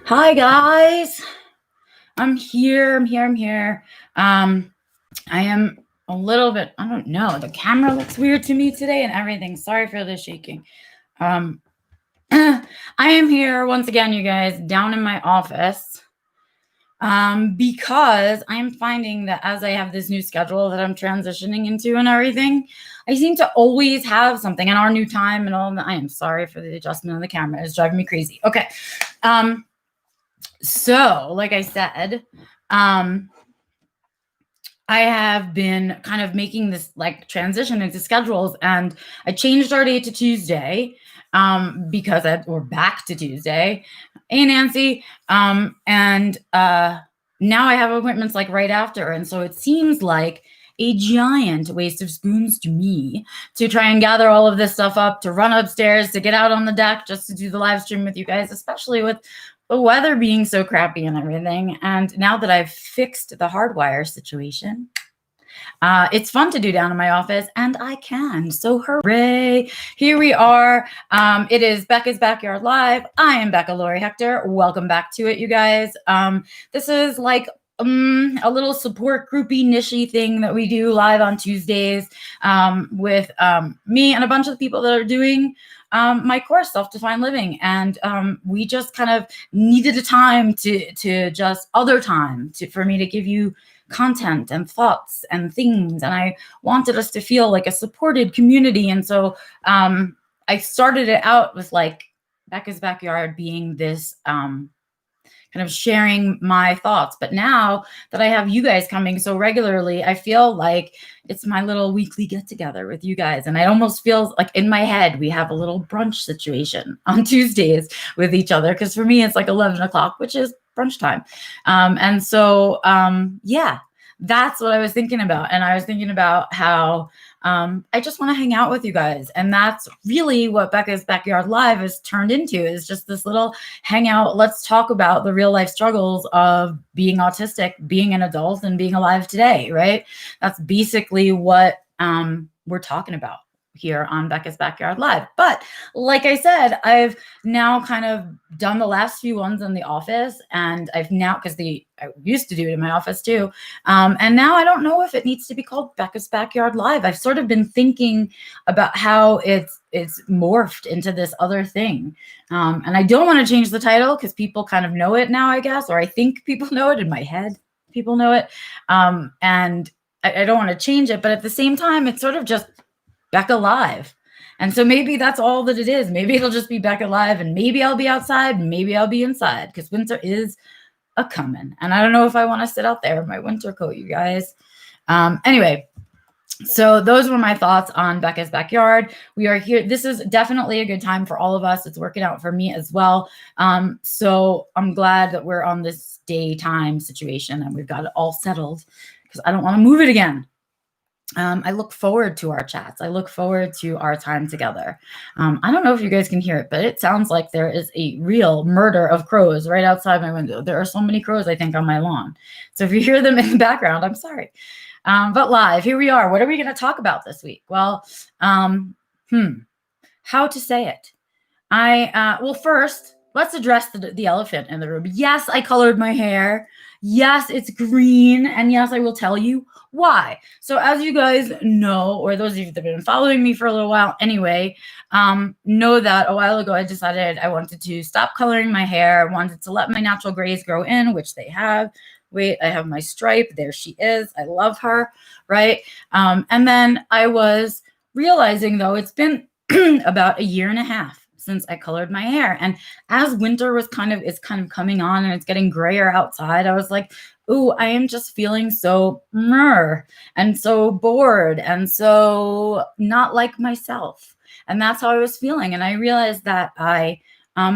Hi guys, I'm here. I am a little bit, I don't know, the camera looks weird to me today and everything. Sorry for the shaking. I am here once again, you guys, down in my office. Because I'm finding that as I have this new schedule that I'm transitioning into and everything, I seem to always have something in our new time and all that. I am sorry for the adjustment on the camera. It's driving me crazy. Okay. So, like I said, I have been kind of making this like transition into schedules, and I changed our date to Tuesday because we're back to Tuesday. Hey, Nancy. And now I have appointments like right after. And so it seems like a giant waste of spoons to me to try and gather all of this stuff up, to run upstairs, to get out on the deck just to do the live stream with you guys, especially with the weather being so crappy and everything. And now that I've fixed the hardwire situation, it's fun to do down in my office, and I can. So hooray. Here we are. It is Becca's Backyard Live. I am Becca Lori Hector. Welcome back to it, you guys. This is like a little support groupy niche-y thing that we do live on Tuesdays with me and a bunch of people that are doing my course, Self-Defined Living. And we just kind of needed a time to just other time for me to give you content and thoughts and things. And I wanted us to feel like a supported community. And so I started it out with like Becca's Backyard being this kind of sharing my thoughts. But now that I have you guys coming so regularly, I feel like it's my little weekly get together with you guys. And it almost feels like in my head, we have a little brunch situation on Tuesdays with each other. Because for me, it's like 11 o'clock, which is brunch time. And so, yeah, that's what I was thinking about. And I was thinking about how I just want to hang out with you guys. And that's really what Becca's Backyard Live has turned into, is just this little hangout. Let's talk about the real life struggles of being autistic, being an adult, and being alive today, right? That's basically what we're talking about here on Becca's Backyard Live. But like I said, I've now kind of done the last few ones in the office, and I've now, because I used to do it in my office too. And now I don't know if it needs to be called Becca's Backyard Live. I've sort of been thinking about how it's morphed into this other thing. And I don't want to change the title because people kind of know it now, I guess, or I think people know it in my head. People know it. And I don't want to change it, but at the same time, it's sort of just Becca Live. And so maybe that's all that it is. Maybe it'll just be Becca Live, and maybe I'll be outside, maybe I'll be inside, because winter is a coming. And I don't know if I want to sit out there in my winter coat, you guys. Anyway, so those were my thoughts on Becca's Backyard. We are here. This is definitely a good time for all of us. It's working out for me as well. So I'm glad that we're on this daytime situation and we've got it all settled, because I don't want to move it again. I look forward to our chats. I look forward to our time together. I don't know if you guys can hear it, but it sounds like there is a real murder of crows right outside my window. There are so many crows, I think, on my lawn. So if you hear them in the background, I'm sorry. But live, here we are. What are we going to talk about this week? Well, how to say it. Well, first, let's address the elephant in the room. Yes, I colored my hair. Yes, it's green. And yes, I will tell you why. So as you guys know, or those of you that have been following me for a little while anyway, know that a while ago I decided I wanted to stop coloring my hair. I wanted to let my natural grays grow in, which they have. Wait, I have my stripe. There she is. I love her, right? And then I was realizing, though, it's been about a year and a half since I colored my hair. And as winter is kind of coming on and it's getting grayer outside, I was like, ooh, I am just feeling so and so bored and so not like myself. And that's how I was feeling. And I realized that I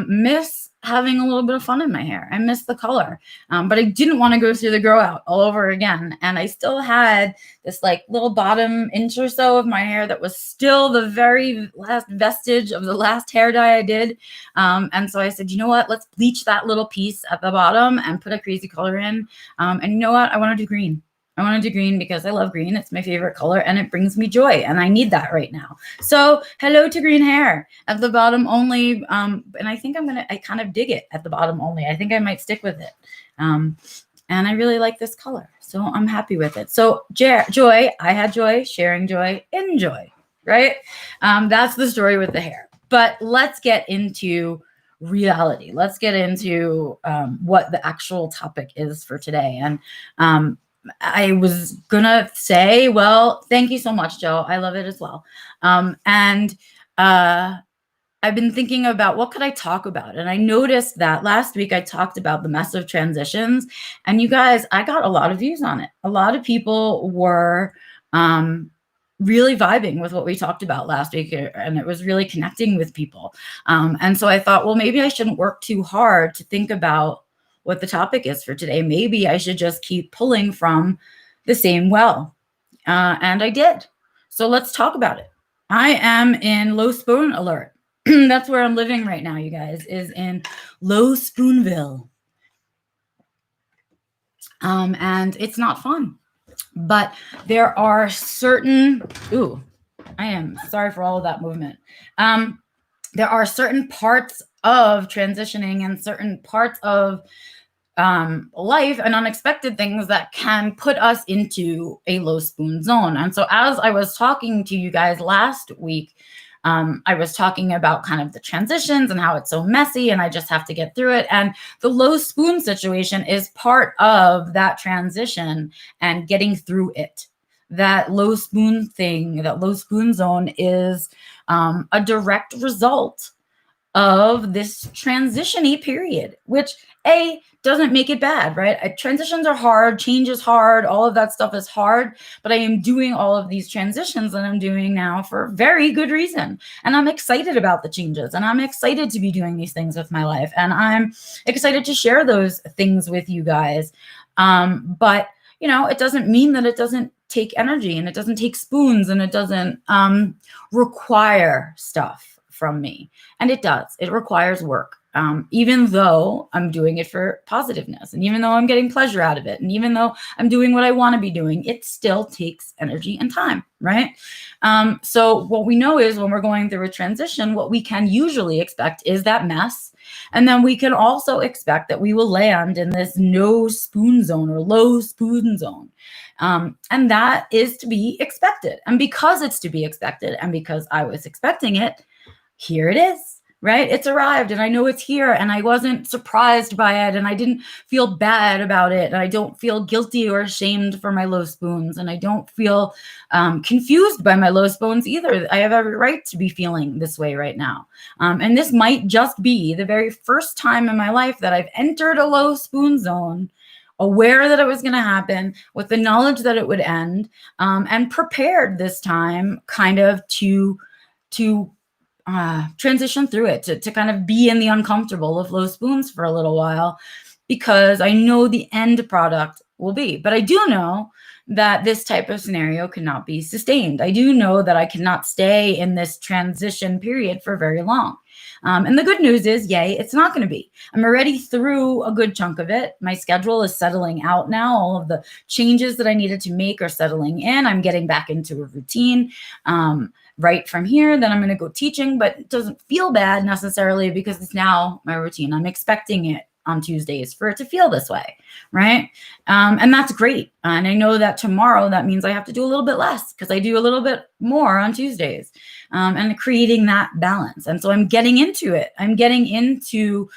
miss having a little bit of fun in my hair. I miss the color, but I didn't want to go through the grow out all over again. And I still had this like little bottom inch or so of my hair that was still the very last vestige of the last hair dye I did. And so I said, you know what, let's bleach that little piece at the bottom and put a crazy color in. And you know what, I want to do green. I want to do green because I love green. It's my favorite color and it brings me joy, and I need that right now. So hello to green hair at the bottom only. And I think I kind of dig it at the bottom only. I think I might stick with it. And I really like this color, so I'm happy with it. So joy, I had joy, sharing joy, enjoy, right? That's the story with the hair. But let's get into reality. Let's get into what the actual topic is for today. And I was gonna say, well, thank you so much, Joe. I love it as well. And I've been thinking about what could I talk about? And I noticed that last week I talked about the mess of transitions, and you guys, I got a lot of views on it. A lot of people were really vibing with what we talked about last week, and it was really connecting with people. And so I thought, well, maybe I shouldn't work too hard to think about what the topic is for today. Maybe I should just keep pulling from the same well. And I did. So let's talk about it. I am in low spoon alert. That's where I'm living right now, you guys, is in Low Spoonville. And it's not fun. But there are certain, I am sorry for all of that movement. There are certain parts of transitioning and certain parts of life and unexpected things that can put us into a low spoon zone. And so as I was talking to you guys last week, I was talking about kind of the transitions and how it's so messy and I just have to get through it. And the low spoon situation is part of that transition and getting through it. That low spoon thing, that low spoon zone is a direct result of this transition-y period, which doesn't make it bad, right? Transitions are hard, change is hard, all of that stuff is hard, but I am doing all of these transitions that I'm doing now for very good reason. And I'm excited about the changes, and I'm excited to be doing these things with my life, and I'm excited to share those things with you guys. But it doesn't mean that it doesn't take energy, and it doesn't take spoons, and it doesn't require stuff from me. And it does. It requires work. Even though I'm doing it for positiveness, and even though I'm getting pleasure out of it, and even though I'm doing what I want to be doing, it still takes energy and time, right? So what we know is when we're going through a transition, what we can usually expect is that mess. And then we can also expect that we will land in this no spoon zone or low spoon zone. And that is to be expected. And because it's to be expected, and because I was expecting it, here it is. Right? It's arrived, and I know it's here, and I wasn't surprised by it, and I didn't feel bad about it, and I don't feel guilty or ashamed for my low spoons, and I don't feel confused by my low spoons either. I have every right to be feeling this way right now. And this might just be the very first time in my life that I've entered a low spoon zone, aware that it was going to happen, with the knowledge that it would end, and prepared this time kind of to transition through it, to kind of be in the uncomfortable of low spoons for a little while, because I know the end product will be. But I do know that this type of scenario cannot be sustained. I do know that I cannot stay in this transition period for very long. And the good news is, yay, it's not going to be. I'm already through a good chunk of it. My schedule is settling out now. All of the changes that I needed to make are settling in. I'm getting back into a routine. Right from here, then I'm going to go teaching, but it doesn't feel bad necessarily because it's now my routine. I'm expecting it on Tuesdays for it to feel this way, right? And that's great. And I know that tomorrow, that means I have to do a little bit less because I do a little bit more on Tuesdays, and creating that balance. And so I'm getting into it. I'm getting through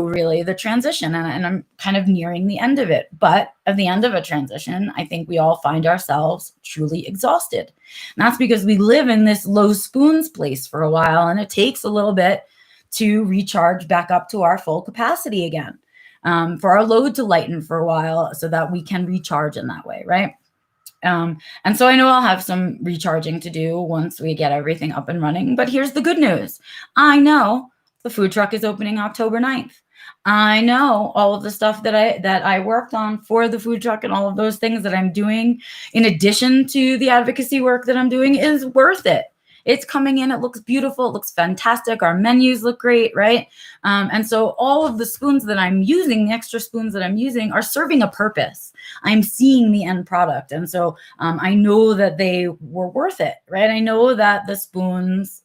really the transition, and I'm kind of nearing the end of it. But at the end of a transition, I think we all find ourselves truly exhausted. And that's because we live in this low spoons place for a while, and it takes a little bit to recharge back up to our full capacity again, for our load to lighten for a while so that we can recharge in that way, right? And so I know I'll have some recharging to do once we get everything up and running. But here's the good news. I know the food truck is opening October 9th. I know all of the stuff that I worked on for the food truck and all of those things that I'm doing in addition to the advocacy work that I'm doing is worth it. It's coming in, it looks beautiful, it looks fantastic, our menus look great, right? And so all of the spoons that I'm using, the extra spoons that I'm using, are serving a purpose. I'm seeing the end product. And so I know that they were worth it, right? I know that the spoons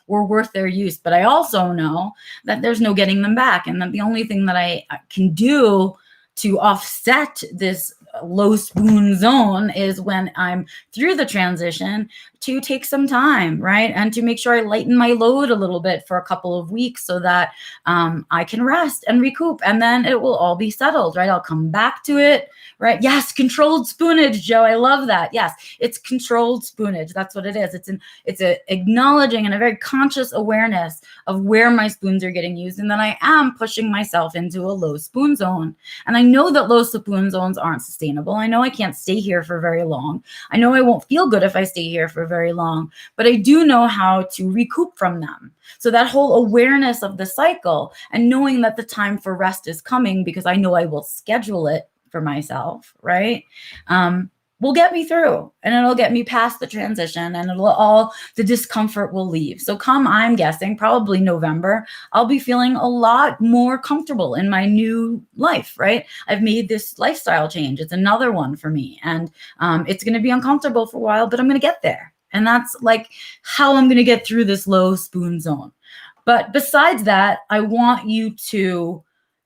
were worth their use, but I also know that there's no getting them back, and that the only thing that I can do to offset this low spoon zone is when I'm through the transition to take some time, right? And to make sure I lighten my load a little bit for a couple of weeks so that I can rest and recoup, and then it will all be settled, right? I'll come back to it, right? Yes, controlled spoonage, Joe. I love that. Yes, it's controlled spoonage. That's what it is. It's a acknowledging and a very conscious awareness of where my spoons are getting used, and then I am pushing myself into a low spoon zone. And I know that low spoon zones aren't sustainable. I know I can't stay here for very long. I know I won't feel good if I stay here for very long, but I do know how to recoup from them. So that whole awareness of the cycle and knowing that the time for rest is coming, because I know I will schedule it for myself, right? Will get me through, and it'll get me past the transition, and the discomfort will leave. So come, I'm guessing, probably November, I'll be feeling a lot more comfortable in my new life, right? I've made this lifestyle change. It's another one for me, and it's going to be uncomfortable for a while, but I'm going to get there. And that's like how I'm going to get through this low spoon zone. But besides that, I want you to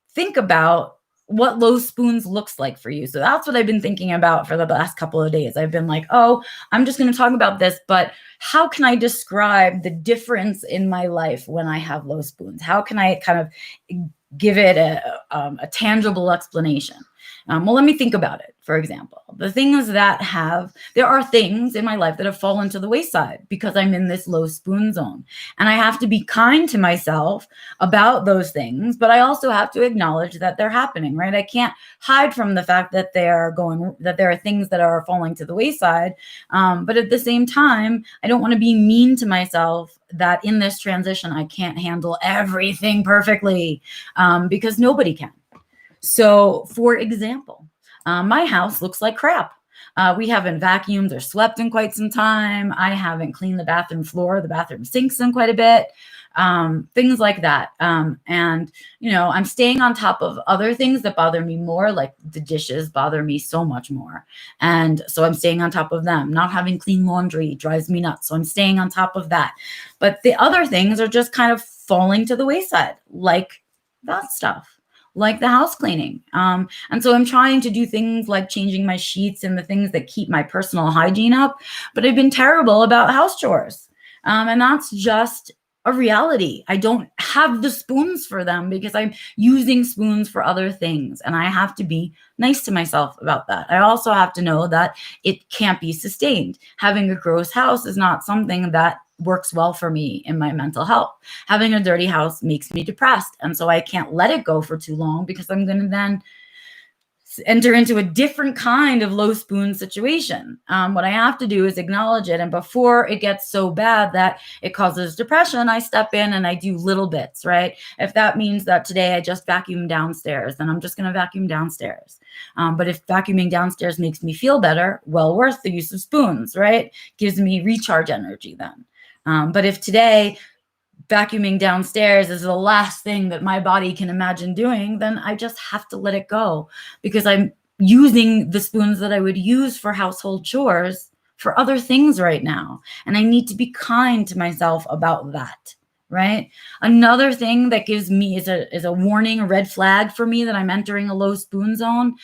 think about what low spoons looks like for you. So that's what I've been thinking about for the last couple of days. I've been like, oh, I'm just going to talk about this, but how can I describe the difference in my life when I have low spoons? How can I kind of give it a tangible explanation? Well, let me think about it. For example, there are things in my life that have fallen to the wayside because I'm in this low spoon zone. And I have to be kind to myself about those things, but I also have to acknowledge that they're happening, right? I can't hide from the fact that there are things that are falling to the wayside. But at the same time, I don't want to be mean to myself that in this transition, I can't handle everything perfectly, because nobody can. So, for example, my house looks like crap. We haven't vacuumed or swept in quite some time. I haven't cleaned the bathroom floor, the bathroom sinks in quite a bit, things like that. And, I'm staying on top of other things that bother me more, like the dishes bother me so much more. And so I'm staying on top of them. Not having clean laundry drives me nuts. So I'm staying on top of that. But the other things are just kind of falling to the wayside, like that stuff, like the house cleaning. And so I'm trying to do things like changing my sheets and the things that keep my personal hygiene up, but I've been terrible about house chores. And that's just a reality. I don't have the spoons for them because I'm using spoons for other things. And I have to be nice to myself about that. I also have to know that it can't be sustained. Having a gross house is not something that works well for me in my mental health. Having a dirty house makes me depressed. And so I can't let it go for too long, because I'm going to then enter into a different kind of low spoon situation. What I have to do is acknowledge it. And before it gets so bad that it causes depression, I step in and I do little bits, right? If that means that today I just vacuum downstairs, then I'm just going to vacuum downstairs. But if vacuuming downstairs makes me feel better, well worth the use of spoons, right? Gives me recharge energy then. But if today vacuuming downstairs is the last thing that my body can imagine doing, then I just have to let it go, because I'm using the spoons that I would use for household chores for other things right now. And I need to be kind to myself about that, right? Another thing that gives me is a warning, a red flag for me that I'm entering a low spoon zone,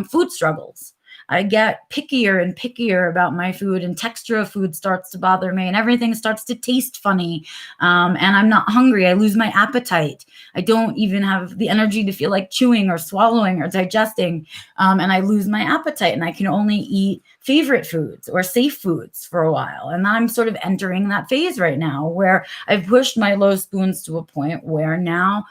food struggles. I get pickier and pickier about my food, and texture of food starts to bother me, and everything starts to taste funny. And I'm not hungry. I lose my appetite. I don't even have the energy to feel like chewing or swallowing or digesting. And I lose my appetite, and I can only eat favorite foods or safe foods for a while. And I'm sort of entering that phase right now where I've pushed my low spoons to a point where now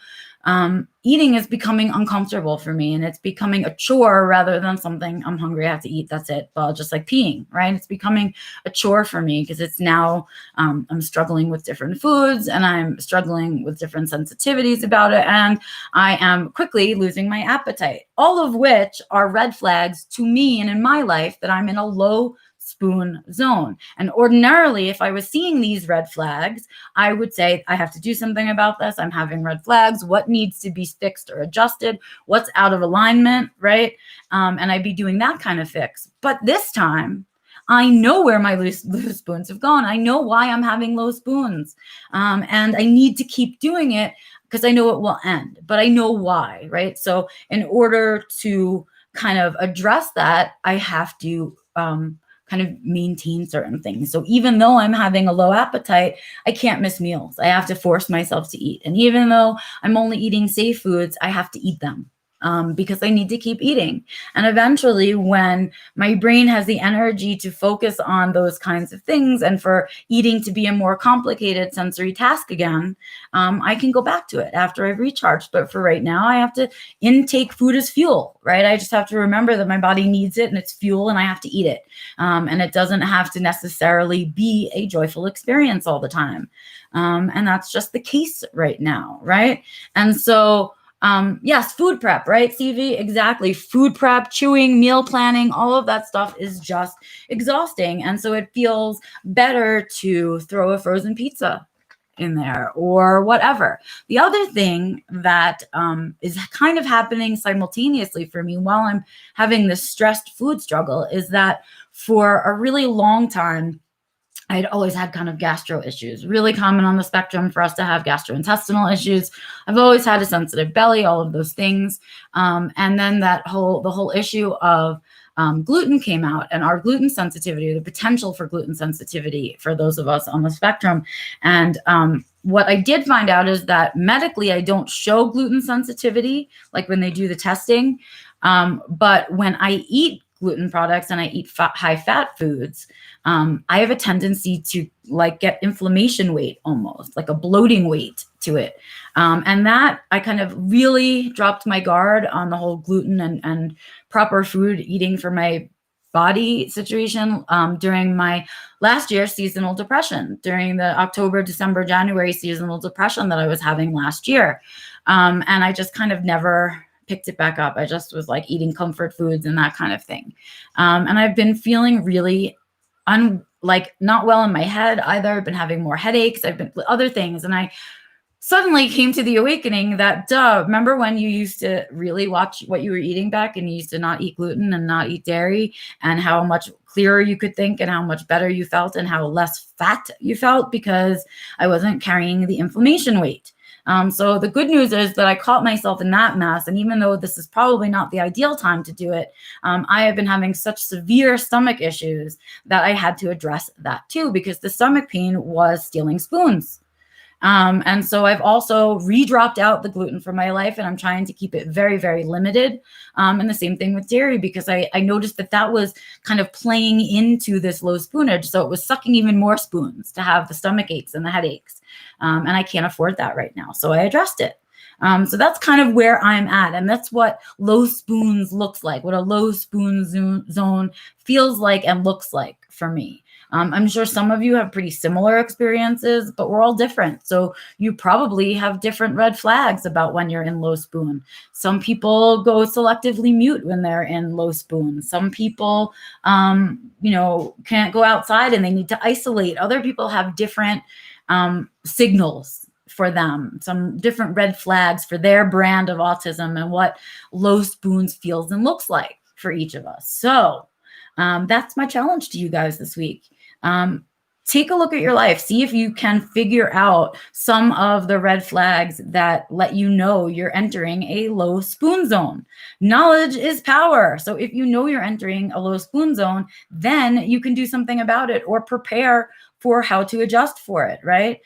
eating is becoming uncomfortable for me, and it's becoming a chore rather than something I'm hungry, I have to eat, that's it. Well, just like peeing, right? It's becoming a chore for me because it's now I'm struggling with different foods, and I'm struggling with different sensitivities about it, and I am quickly losing my appetite, all of which are red flags to me and in my life that I'm in a low spoon zone. And ordinarily, if I was seeing these red flags, I would say, I have to do something about this. I'm having red flags. What needs to be fixed or adjusted? What's out of alignment, right? And I'd be doing that kind of fix. But this time, I know where my loose spoons have gone. I know why I'm having low spoons. And I need to keep doing it because I know it will end, but I know why, right? So in order to kind of address that, I have to kind of maintain certain things. So even though I'm having a low appetite, I can't miss meals. I have to force myself to eat. And even though I'm only eating safe foods, I have to eat them. Because I need to keep eating. And eventually, when my brain has the energy to focus on those kinds of things and for eating to be a more complicated sensory task again, I can go back to it after I've recharged. But for right now, I have to intake food as fuel, right? I just have to remember that my body needs it and it's fuel and I have to eat it. And it doesn't have to necessarily be a joyful experience all the time. And that's just the case right now, right? And so yes, food prep, right? CV, exactly. Food prep, chewing, meal planning, all of that stuff is just exhausting. And so it feels better to throw a frozen pizza in there or whatever. The other thing that is kind of happening simultaneously for me while I'm having this stressed food struggle is that for a really long time, I'd always had kind of gastro issues, really common on the spectrum for us to have gastrointestinal issues. I've always had a sensitive belly, all of those things. And then the whole issue of gluten came out, and our gluten sensitivity, the potential for gluten sensitivity for those of us on the spectrum. And what I did find out is that medically, I don't show gluten sensitivity, like when they do the testing. But when I eat gluten products and I eat high fat foods, I have a tendency to like get inflammation weight, almost like a bloating weight to it. And that I kind of really dropped my guard on the whole gluten and proper food eating for my body situation during my last year's seasonal depression, during the October, December, January seasonal depression that I was having last year. And I just kind of never picked it back up. I just was like eating comfort foods and that kind of thing. And I've been feeling really not well in my head either. I've been having more headaches. I've been other things. And I suddenly came to the awakening that, remember when you used to really watch what you were eating back and you used to not eat gluten and not eat dairy, and how much clearer you could think and how much better you felt and how less fat you felt because I wasn't carrying the inflammation weight. So the good news is that I caught myself in that mess. And even though this is probably not the ideal time to do it, I have been having such severe stomach issues that I had to address that too, because the stomach pain was stealing spoons. And so I've also re-dropped out the gluten from my life, and I'm trying to keep it very, very limited. And the same thing with dairy, because I noticed that was kind of playing into this low spoonage. So it was sucking even more spoons to have the stomach aches and the headaches. And I can't afford that right now. So I addressed it. So that's kind of where I'm at. And that's what low spoons looks like, what a low spoon zone feels like and looks like for me. I'm sure some of you have pretty similar experiences, but we're all different. So you probably have different red flags about when you're in low spoon. Some people go selectively mute when they're in low spoon. Some people, can't go outside and they need to isolate. Other people have different signals for them, some different red flags for their brand of autism and what low spoons feels and looks like for each of us. So that's my challenge to you guys this week. Take a look at your life. See if you can figure out some of the red flags that let you know you're entering a low spoon zone. Knowledge is power. So if you know you're entering a low spoon zone, then you can do something about it or prepare for how to adjust for it, right?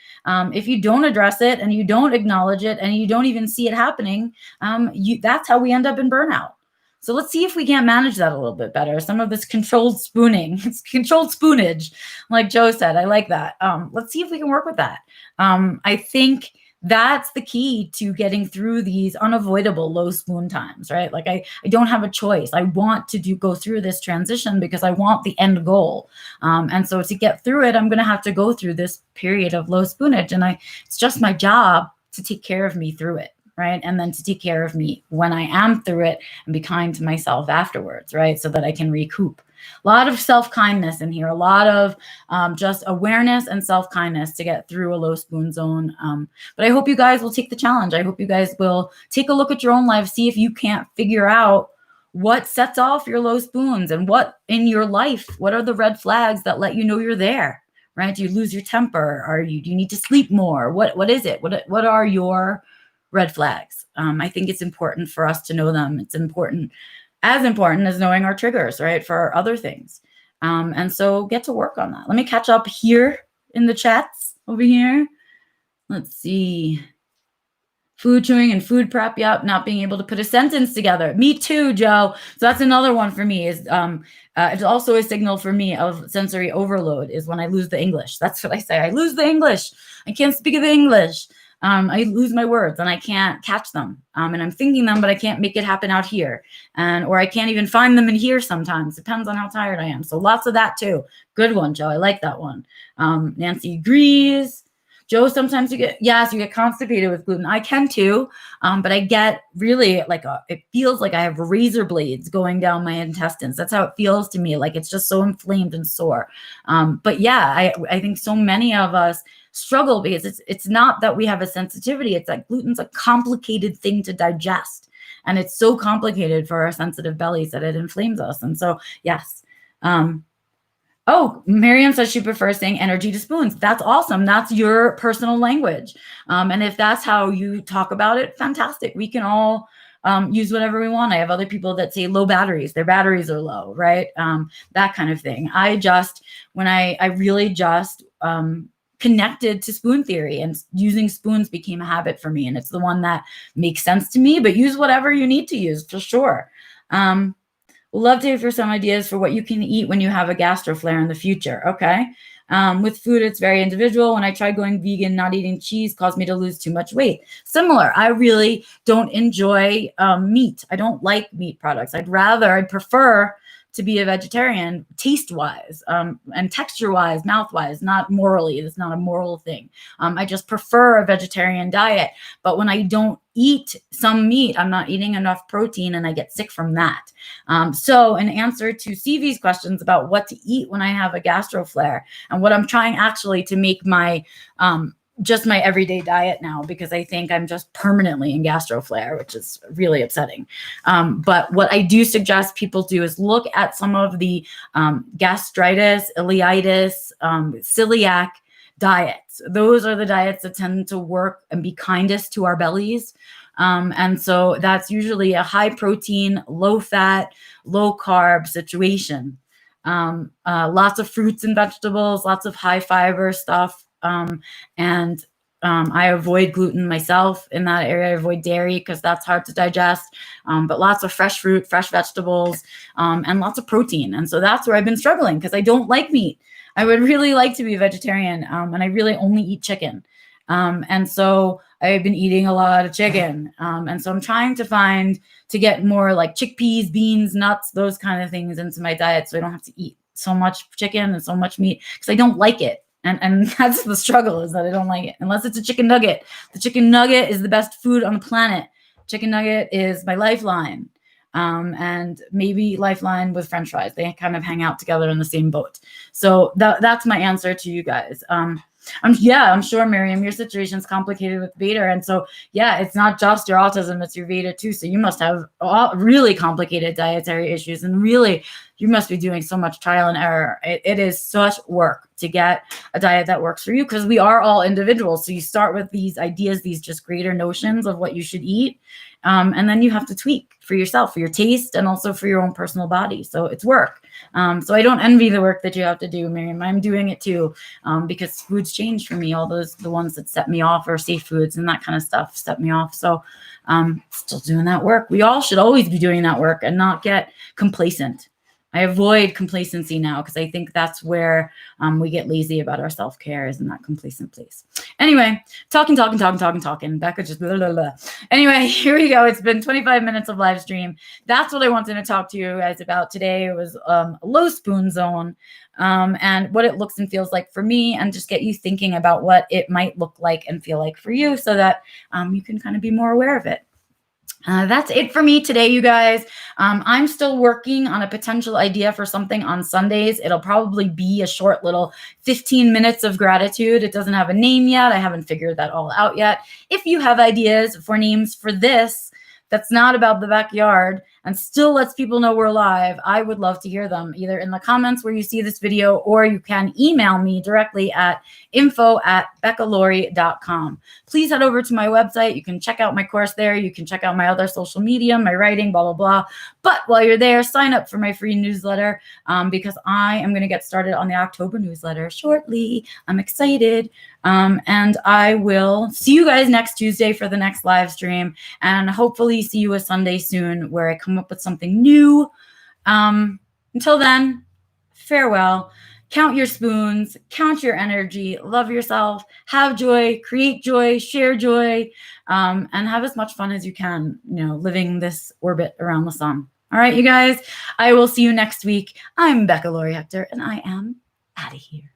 If you don't address it and you don't acknowledge it and you don't even see it happening, that's how we end up in burnout. So let's see if we can't manage that a little bit better. Some of this controlled spooning, it's controlled spoonage, like Joe said. I like that. Let's see if we can work with that. I think that's the key to getting through these unavoidable low spoon times, right? Like I don't have a choice. I want to go through this transition because I want the end goal. And so to get through it, I'm going to have to go through this period of low spoonage. And it's just my job to take care of me through it. right? And then to take care of me when I am through it and be kind to myself afterwards, right? So that I can recoup. A lot of self-kindness in here, a lot of just awareness and self-kindness to get through a low spoon zone. But I hope you guys will take the challenge. I hope you guys will take a look at your own life, see if you can't figure out what sets off your low spoons and what in your life, what are the red flags that let you know you're there, right? Do you lose your temper? Do you need to sleep more? What is it? What are your red flags? I think it's important for us to know them. It's important as knowing our triggers, right? For other things. And so get to work on that. Let me catch up here in the chats over here. Let's see. Food chewing and food prep. Yep. Not being able to put a sentence together. Me too, Joe. So that's another one for me is it's also a signal for me of sensory overload is when I lose the English. That's what I say. I lose the English. I can't speak the English. I lose my words and I can't catch them. And I'm thinking them, but I can't make it happen out here. Or I can't even find them in here sometimes. Depends on how tired I am. So lots of that too. Good one, Joe. I like that one. Nancy agrees. Joe, sometimes you get constipated with gluten. I can too, but I get really it feels like I have razor blades going down my intestines. That's how it feels to me. Like it's just so inflamed and sore. But yeah, I think so many of us struggle because it's not that we have a sensitivity. It's that gluten's a complicated thing to digest. And it's so complicated for our sensitive bellies that it inflames us. And so, yes. Oh, Miriam says she prefers saying energy to spoons. That's awesome. That's your personal language. And if that's how you talk about it, fantastic. We can all use whatever we want. I have other people that say low batteries. Their batteries are low, right? That kind of thing. When I really just connected to spoon theory and using spoons became a habit for me. And it's the one that makes sense to me, but use whatever you need to use for sure. Love to hear for some ideas for what you can eat when you have a gastro flare in the future. Okay. With food, it's very individual. When I tried going vegan, not eating cheese caused me to lose too much weight. Similar. I really don't enjoy meat. I don't like meat products. I'd prefer to be a vegetarian taste-wise and texture-wise, mouth-wise, not morally. It's not a moral thing. I just prefer a vegetarian diet. But when I don't eat some meat, I'm not eating enough protein and I get sick from that. So in answer to CV's questions about what to eat when I have a gastro flare and what I'm trying actually to make my just my everyday diet now, because I think I'm just permanently in gastro flare, which is really upsetting. But what I do suggest people do is look at some of the gastritis, ileitis, celiac diets. Those are the diets that tend to work and be kindest to our bellies. And so that's usually a high protein, low fat, low carb situation. Lots of fruits and vegetables, lots of high fiber stuff. I avoid gluten myself in that area. I avoid dairy because that's hard to digest, but lots of fresh fruit, fresh vegetables, and lots of protein. And so that's where I've been struggling because I don't like meat. I would really like to be a vegetarian, and I really only eat chicken. And so I've been eating a lot of chicken. And so I'm trying to get more like chickpeas, beans, nuts, those kind of things into my diet so I don't have to eat so much chicken and so much meat because I don't like it. And that's the struggle, is that I don't like it unless it's a chicken nugget. The chicken nugget is the best food on the planet. Chicken nugget is my lifeline. And maybe lifeline with French fries. They kind of hang out together in the same boat. So that's my answer to you guys. I'm sure, Miriam, your situation's complicated with Veda. And so, yeah, it's not just your autism, it's your Veda too. So you must have really complicated dietary issues, and really, you must be doing so much trial and error. It is such work to get a diet that works for you, because we are all individuals. So you start with these ideas, these just greater notions of what you should eat. And then you have to tweak for yourself, for your taste, and also for your own personal body. So it's work. So I don't envy the work that you have to do, Miriam. I'm doing it too, because foods change for me. All the ones that set me off, or safe foods and that kind of stuff set me off. So still doing that work. We all should always be doing that work and not get complacent. I avoid complacency now because I think that's where we get lazy about our self-care, is in that complacent place. Anyway, talking. Becca just blah, blah, blah. Anyway, here we go. It's been 25 minutes of live stream. That's what I wanted to talk to you guys about today. It was a low spoon zone, and what it looks and feels like for me, and just get you thinking about what it might look like and feel like for you, so that you can kind of be more aware of it. That's it for me today, you guys. I'm still working on a potential idea for something on Sundays. It'll probably be a short little 15 minutes of gratitude. It doesn't have a name yet. I haven't figured that all out yet. If you have ideas for names for this, that's not about the backyard and still lets people know we're live, I would love to hear them, either in the comments where you see this video, or you can email me directly at info@beccalaurie.com. Please head over to my website. You can check out my course there. You can check out my other social media, my writing, blah, blah, blah. But while you're there, sign up for my free newsletter, because I am going to get started on the October newsletter shortly. I'm excited. And I will see you guys next Tuesday for the next live stream, and hopefully see you a Sunday soon where I come up with something new. Until then, farewell. Count your spoons, count your energy, love yourself, have joy, create joy, share joy, and have as much fun as you can, living this orbit around the sun. All right, you guys, I will see you next week. I'm Becca Laurie Hector, and I am out of here.